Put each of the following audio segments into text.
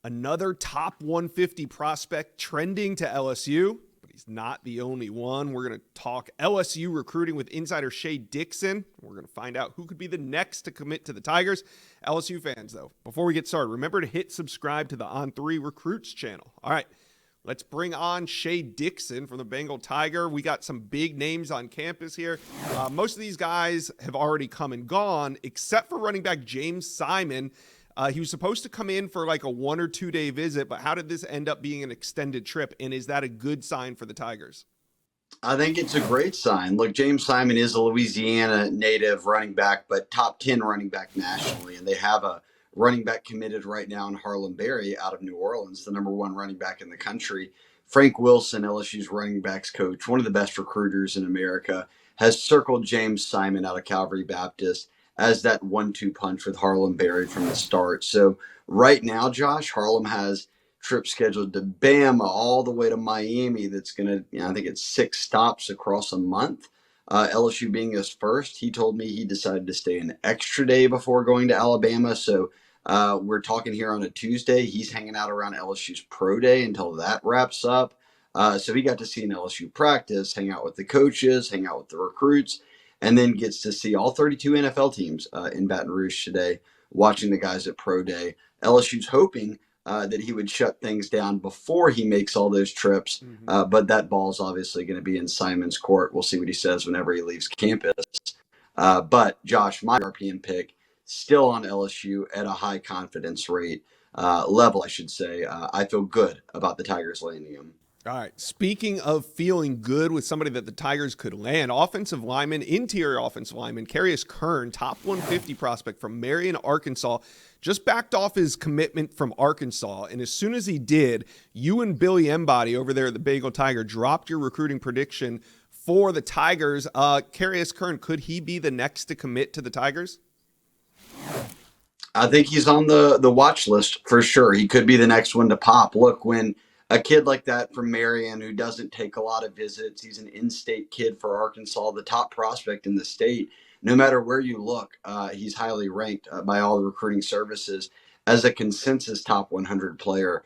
Another top 150 prospect trending to LSU, but he's not the only one. We're going to talk LSU recruiting with insider Shea Dixon. We're going to find out who could be the next to commit to the Tigers. LSU fans, though, before we get started, remember to hit subscribe to the On3 Recruits channel. All right, let's bring on Shea Dixon from the Bengal Tiger. We got some big names on campus here. Most of these guys have already come and gone, except for running back James Simon. He was supposed to come in for like a 1 or 2 day visit, but how did this end up being an extended trip? And is that a good sign for the Tigers? I think it's a great sign. Look, James Simon is a Louisiana native running back, but top 10 running back nationally. And they have a running back committed right now in Harlem Berry out of New Orleans, the number 1 running back in the country. Frank Wilson, LSU's running backs coach, one of the best recruiters in America, has circled James Simon out of Calvary Baptist as that 1-2 punch with Harlem Berry from the start. So right now, Josh, Harlem has trips scheduled to Bama all the way to Miami. That's going to, I think it's 6 stops across a month. LSU being his first. He told me he decided to stay an extra day before going to Alabama. So we're talking here on a Tuesday. He's hanging out around LSU's pro day until that wraps up. So he got to see an LSU practice, hang out with the coaches, hang out with the recruits, and then gets to see all 32 NFL teams in Baton Rouge today, watching the guys at pro day. LSU's hoping that he would shut things down before he makes all those trips. But that ball's obviously going to be in Simon's court. We'll see what he says whenever he leaves campus. But Josh, my European pick, still on LSU at a high confidence rate level, I should say. I feel good about the Tigers landing him. All right. Speaking of feeling good with somebody that the Tigers could land, interior offensive lineman, Carrion Kern, top 150 prospect from Marion, Arkansas, just backed off his commitment from Arkansas. And as soon as he did, you and Billy Embody over there at the Bengal Tiger dropped your recruiting prediction for the Tigers. Carrion Kern, could he be the next to commit to the Tigers? I think he's on the watch list for sure. He could be the next one to pop. Look, when a kid like that from Marion who doesn't take a lot of visits, he's an in-state kid for Arkansas, the top prospect in the state. No matter where you look, he's highly ranked by all the recruiting services as a consensus top 100 player,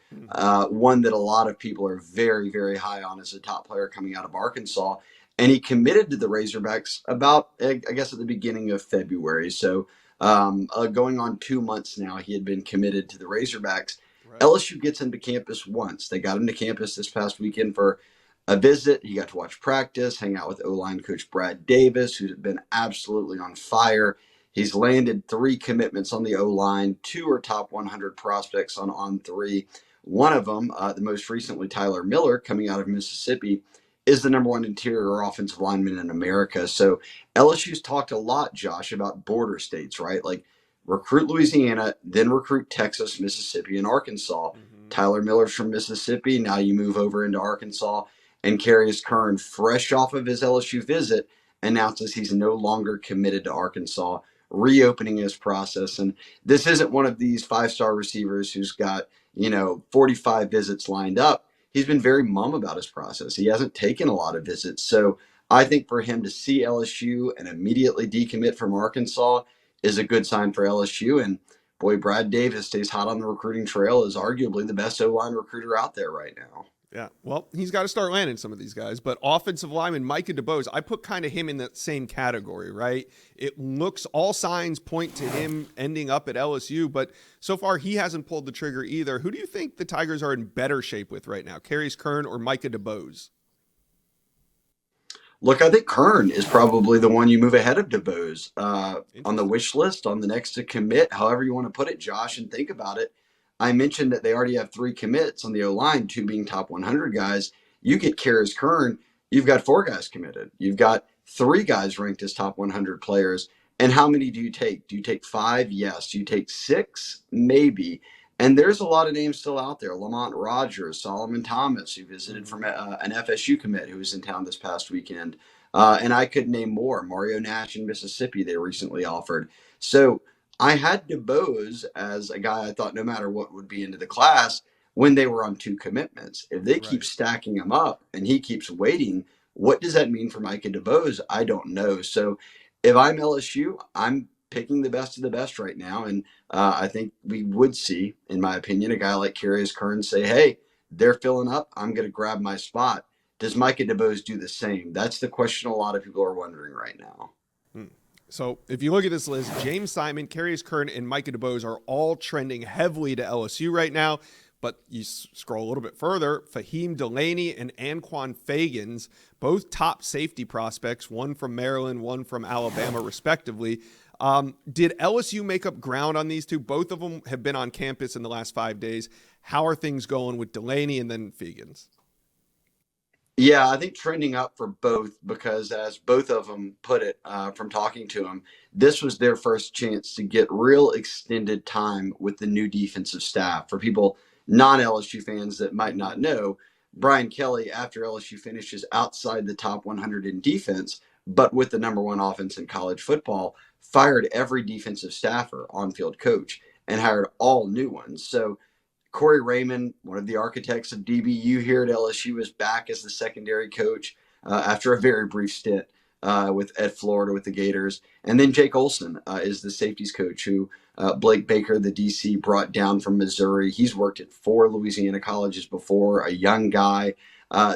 one that a lot of people are very, very high on as a top player coming out of Arkansas. And he committed to the Razorbacks about, I guess, at the beginning of February. So going on 2 months now, he had been committed to the Razorbacks. Right. LSU gets him to campus once. They got him to campus this past weekend for a visit. He got to watch practice, hang out with O-line coach Brad Davis, who's been absolutely on fire. He's landed 3 commitments on the O-line. 2 are top 100 prospects on On3. One of them, the most recently Tyler Miller, coming out of Mississippi, is the number 1 interior offensive lineman in America. So LSU's talked a lot, Josh, about border states, right? Like recruit Louisiana, then recruit Texas, Mississippi, and Arkansas. Tyler Miller's from Mississippi. Now you move over into Arkansas. And Carrion Kern, fresh off of his LSU visit, announces he's no longer committed to Arkansas, reopening his process. And this isn't one of these 5-star receivers who's got, 45 visits lined up. He's been very mum about his process. He hasn't taken a lot of visits. So I think for him to see LSU and immediately decommit from Arkansas is a good sign for LSU. And boy, Brad Davis stays hot on the recruiting trail, is arguably the best O-line recruiter out there right now. Yeah, well, he's got to start landing some of these guys. But offensive lineman Micah Deos, I put kind of him in that same category, right? It looks, all signs point to him ending up at LSU, but so far he hasn't pulled the trigger either. Who do you think the Tigers are in better shape with right now, Carrion Kern or Micah Deos? Look, I think Kern is probably the one you move ahead of DeBose on the wish list, on the next to commit, however you want to put it, Josh, and think about it. I mentioned that they already have 3 commits on the O-line, 2 being top 100 guys. You get Carrion Kern, you've got 4 guys committed. You've got 3 guys ranked as top 100 players. And how many do you take? Do you take 5? Yes. Do you take 6? Maybe. And there's a lot of names still out there. Lamont Rogers, Solomon Thomas, who visited from an FSU commit who was in town this past weekend. And I could name more. Mario Nash in Mississippi they recently offered. So I had DeBose as a guy I thought no matter what would be into the class when they were on 2 commitments. If they keep stacking him up and he keeps waiting, what does that mean for Micah Deos? I don't know. So if I'm LSU, I'm picking the best of the best right now. And I think we would see, in my opinion, a guy like Carrion Kern say, hey, they're filling up. I'm going to grab my spot. Does Micah Deos do the same? That's the question a lot of people are wondering right now. So if you look at this list, James Simon, Carrion Kern, and Micah Deos are all trending heavily to LSU right now. But you scroll a little bit further, Fahim Delaney and Anquan Fagans, both top safety prospects, one from Maryland, one from Alabama, respectively. Did LSU make up ground on these two? Both of them have been on campus in the last 5 days. How are things going with Delaney and then Fagans? Yeah, I think trending up for both because, as both of them put it from talking to them, this was their first chance to get real extended time with the new defensive staff. For people, non-LSU fans that might not know, Brian Kelly, after LSU finishes outside the top 100 in defense, but with the number one offense in college football, fired every defensive staffer, on-field coach, and hired all new ones. So Corey Raymond, one of the architects of DBU here at LSU, is back as the secondary coach after a very brief stint at Florida with the Gators. And then Jake Olson is the safeties coach who Blake Baker, the DC, brought down from Missouri. He's worked at 4 Louisiana colleges before, a young guy.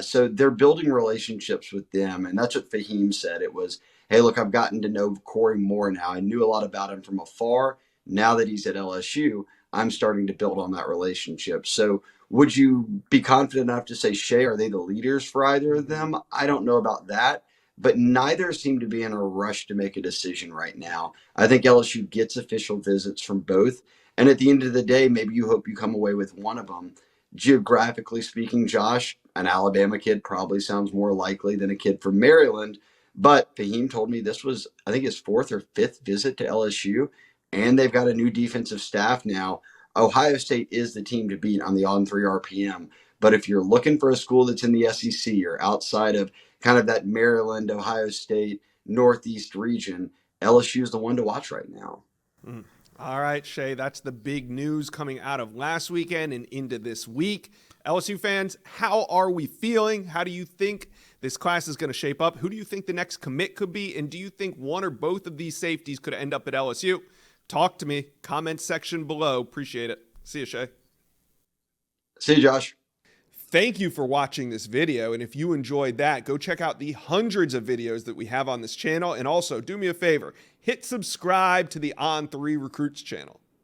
So they're building relationships with them. And that's what Fahim said. It was, hey, look, I've gotten to know Corey more now. I knew a lot about him from afar. Now that he's at LSU, I'm starting to build on that relationship. So would you be confident enough to say, Shay, are they the leaders for either of them? I don't know about that, but neither seem to be in a rush to make a decision right now. I think LSU gets official visits from both. And at the end of the day, maybe you hope you come away with one of them. Geographically speaking, Josh, an Alabama kid probably sounds more likely than a kid from Maryland. But Fahim told me this was, I think, his 4th or 5th visit to LSU. And they've got a new defensive staff now. Ohio State is the team to beat on the On3 RPM. But if you're looking for a school that's in the SEC or outside of kind of that Maryland, Ohio State, Northeast region, LSU is the one to watch right now. All right, Shay, that's the big news coming out of last weekend and into this week. LSU fans, how are we feeling? How do you think this class is going to shape up? Who do you think the next commit could be? And do you think one or both of these safeties could end up at LSU? Talk to me. Comment section below. Appreciate it. See you, Shay. See you, Josh. Thank you for watching this video. And if you enjoyed that, go check out the hundreds of videos that we have on this channel. And also, do me a favor, hit subscribe to the On3 Recruits channel.